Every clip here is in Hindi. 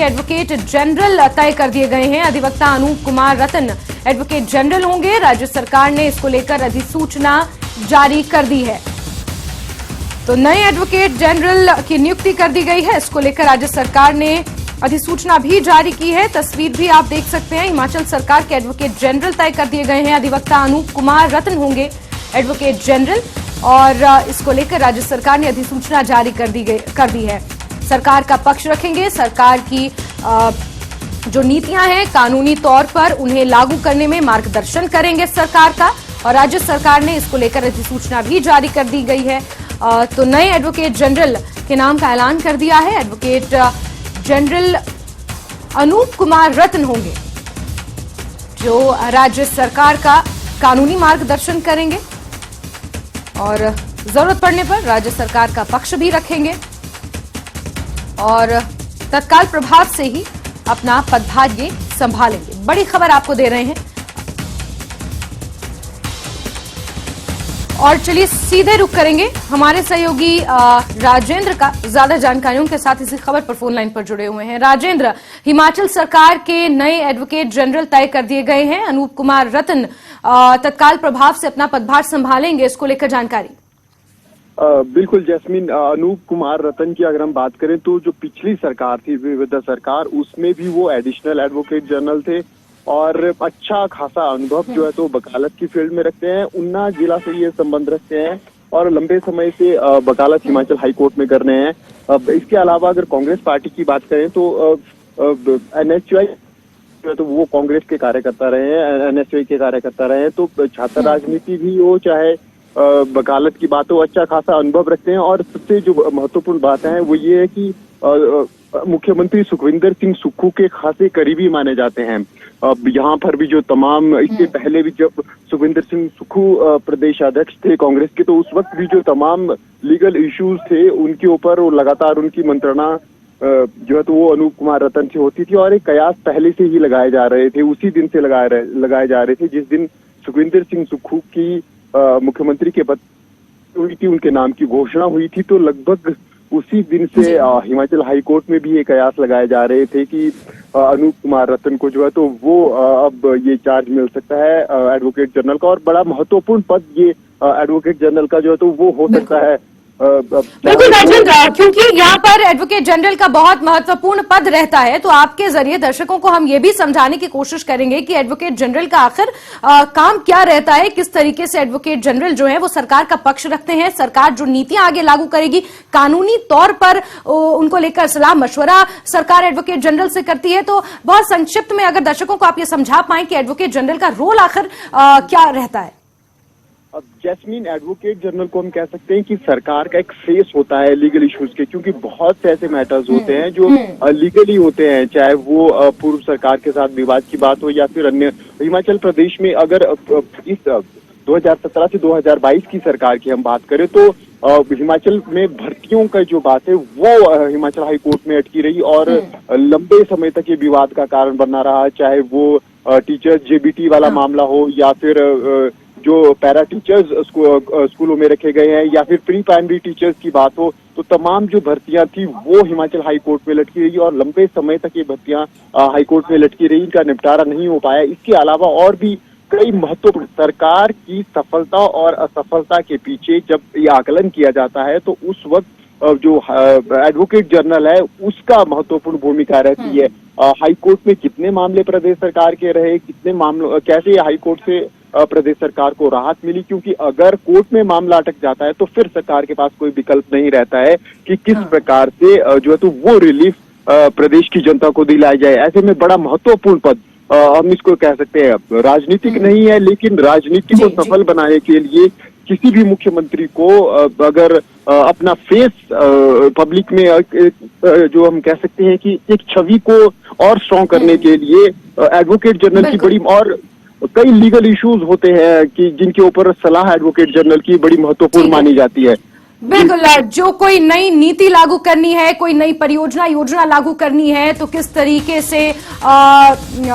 के एडवोकेट जनरल तय कर दिए गए हैं। अधिवक्ता अनूप कुमार रतन एडवोकेट जनरल होंगे। राज्य सरकार ने इसको लेकर अधिसूचना जारी कर दी है। तो नए एडवोकेट जनरल की नियुक्ति कर दी गई है। इसको लेकर राज्य सरकार ने अधिसूचना भी जारी की है। तस्वीर भी आप देख सकते हैं। हिमाचल सरकार के एडवोकेट जनरल तय कर दिए गए हैं। अधिवक्ता अनूप कुमार रतन होंगे एडवोकेट जनरल और इसको लेकर राज्य सरकार ने अधिसूचना जारी कर दी है। सरकार का पक्ष रखेंगे। सरकार की जो नीतियां हैं कानूनी तौर पर उन्हें लागू करने में मार्गदर्शन करेंगे सरकार का। और राज्य सरकार ने इसको लेकर अधिसूचना भी जारी कर दी गई है। तो नए एडवोकेट जनरल के नाम का ऐलान कर दिया है। एडवोकेट जनरल अनूप कुमार रतन होंगे जो राज्य सरकार का कानूनी मार्गदर्शन करेंगे और जरूरत पड़ने पर राज्य सरकार का पक्ष भी रखेंगे और तत्काल प्रभाव से ही अपना पदभार ये संभालेंगे। बड़ी खबर आपको दे रहे हैं और चलिए सीधे रुख करेंगे हमारे सहयोगी राजेंद्र का। ज्यादा जानकारियों के साथ इसी खबर पर फोन लाइन पर जुड़े हुए हैं। राजेंद्र, हिमाचल सरकार के नए एडवोकेट जनरल तय कर दिए गए हैं। अनूप कुमार रतन तत्काल प्रभाव से अपना पदभार संभालेंगे, इसको लेकर जानकारी। बिल्कुल जैस्मिन, अनूप कुमार रतन की अगर हम बात करें तो जो पिछली सरकार थी विविध सरकार, उसमें भी वो एडिशनल एडवोकेट जनरल थे और अच्छा खासा अनुभव जो है तो वकालत की फील्ड में रखते हैं। ऊना जिला से ये संबंध रखते हैं और लंबे समय से वकालत हिमाचल हाई कोर्ट में कर रहे हैं। इसके अलावा अगर कांग्रेस पार्टी की बात करें तो NSY तो वो कांग्रेस के कार्यकर्ता रहे हैं, NSY के कार्यकर्ता रहे हैं। तो छात्र राजनीति भी हो चाहे वकालत की बात हो, अच्छा खासा अनुभव रखते हैं। और सबसे जो महत्वपूर्ण बात है वो ये है कि मुख्यमंत्री सुखविंदर सिंह सुक्खू के खासे करीबी माने जाते हैं। अब यहाँ पर भी जो तमाम, इससे पहले भी जब सुखविंदर सिंह सुक्खू प्रदेश अध्यक्ष थे कांग्रेस के, तो उस वक्त भी जो तमाम लीगल इश्यूज थे उनके ऊपर लगातार उनकी मंत्रणा जो है तो वो अनूप कुमार रतन से होती थी और एक कयास पहले से ही लगाए जा रहे थे। उसी दिन से लगाए जा रहे थे जिस दिन सुखविंदर सिंह सुक्खू की मुख्यमंत्री के पद हुई थी, उनके नाम की घोषणा हुई थी। तो लगभग उसी दिन से हिमाचल हाई कोर्ट में भी ये कयास लगाए जा रहे थे कि अनूप कुमार रतन को जो है तो वो अब ये चार्ज मिल सकता है एडवोकेट जनरल का। और बड़ा महत्वपूर्ण पद ये एडवोकेट जनरल का जो है तो वो हो सकता है। बिल्कुल राजेंद्र, क्योंकि यहाँ पर एडवोकेट जनरल का बहुत महत्वपूर्ण पद रहता है, तो आपके जरिए दर्शकों को हम ये भी समझाने की कोशिश करेंगे कि एडवोकेट जनरल का आखिर काम क्या रहता है, किस तरीके से एडवोकेट जनरल जो है वो सरकार का पक्ष रखते हैं। सरकार जो नीतियां आगे लागू करेगी कानूनी तौर पर उनको लेकर सलाह मशवरा सरकार एडवोकेट जनरल से करती है। तो बहुत संक्षिप्त में अगर दर्शकों को आप ये समझा पाए कि एडवोकेट जनरल का रोल आखिर क्या रहता है। अब जैस्मिन, एडवोकेट जनरल को हम कह सकते हैं कि सरकार का एक फेस होता है लीगल इश्यूज के, क्योंकि बहुत से ऐसे मैटर्स होते हैं जो लीगली होते हैं, चाहे वो पूर्व सरकार के साथ विवाद की बात हो या फिर अन्य। हिमाचल प्रदेश में अगर इस 2017 से 2022 की सरकार की हम बात करें तो हिमाचल में भर्तियों का जो बात है वो हिमाचल हाई कोर्ट में अटकी रही और लंबे समय तक ये विवाद का कारण बना रहा, चाहे वो टीचर्स JBT वाला मामला हो या फिर जो पैरा टीचर्स स्कूलों में रखे गए हैं या फिर प्री प्राइमरी टीचर्स की बात हो। तो तमाम जो भर्तियां थी वो हिमाचल हाई कोर्ट में लटकी रही और लंबे समय तक ये भर्तियां हाई कोर्ट में लटकी रही, इनका निपटारा नहीं हो पाया। इसके अलावा और भी कई महत्वपूर्ण सरकार की सफलता और असफलता के पीछे जब ये आकलन किया जाता है तो उस वक्त जो एडवोकेट जनरल है उसका महत्वपूर्ण भूमिका रहती है। हाई कोर्ट में कितने मामले प्रदेश सरकार के रहे, कितने मामलों कैसे हाई कोर्ट से प्रदेश सरकार को राहत मिली, क्योंकि अगर कोर्ट में मामला अटक जाता है तो फिर सरकार के पास कोई विकल्प नहीं रहता है कि किस प्रकार से जो है तो वो रिलीफ प्रदेश की जनता को दिलाया जाए। ऐसे में बड़ा महत्वपूर्ण पद हम इसको कह सकते हैं, राजनीतिक नहीं है लेकिन राजनीति को सफल बनाने के लिए किसी भी मुख्यमंत्री को अगर अपना फेस पब्लिक में जो हम कह सकते हैं कि एक छवि को और स्ट्रॉन्ग करने के लिए एडवोकेट जनरल की बड़ी, और कई लीगल इश्यूज होते हैं कि जिनके ऊपर सलाह एडवोकेट जनरल की बड़ी महत्वपूर्ण मानी जाती है। बिल्कुल, जो कोई नई नीति लागू करनी है, कोई नई योजना लागू करनी है तो किस तरीके से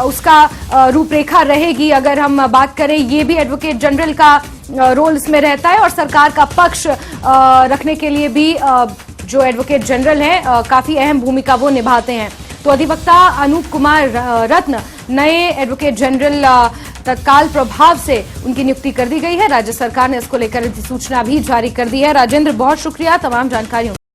उसका रूपरेखा रहेगी, अगर हम बात करें, ये भी एडवोकेट जनरल का रोल इसमें रहता है और सरकार का पक्ष रखने के लिए भी जो एडवोकेट जनरल है काफी अहम भूमिका वो निभाते हैं। तो अधिवक्ता अनूप कुमार रत्न नए एडवोकेट जनरल तत्काल प्रभाव से उनकी नियुक्ति कर दी गई है। राज्य सरकार ने इसको लेकर अधिसूचना भी जारी कर दी है। राजेंद्र, बहुत शुक्रिया तमाम जानकारियों